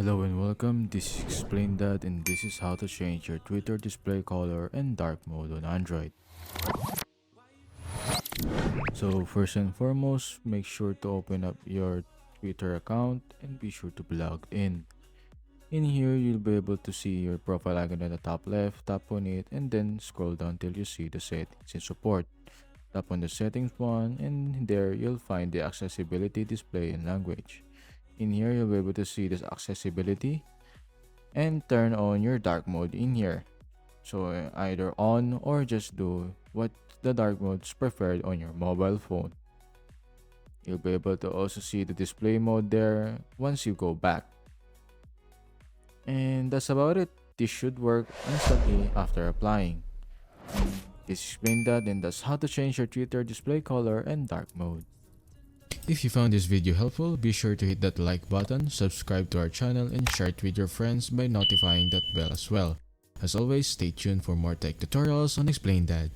Hello and welcome, this is Explain That, and this is how to change your Twitter display color and dark mode on Android. So first and foremost, make sure to open up your Twitter account and be sure to be logged in. In here, you'll be able to see your profile icon at the top left, tap on it, and then scroll down till you see the settings and support. Tap on the settings one, and there you'll find the accessibility display and language. In here, you'll be able to see this accessibility and turn on your dark mode in here. So either on or just do what the dark mode is preferred on your mobile phone. You'll be able to also see the display mode there once you go back. And that's about it. This should work instantly after applying. This explained that, and that's how to change your Twitter display color and dark mode. If you found this video helpful, be sure to hit that like button, subscribe to our channel, and share it with your friends by notifying that bell as well. As always, stay tuned for more tech tutorials on Explain That.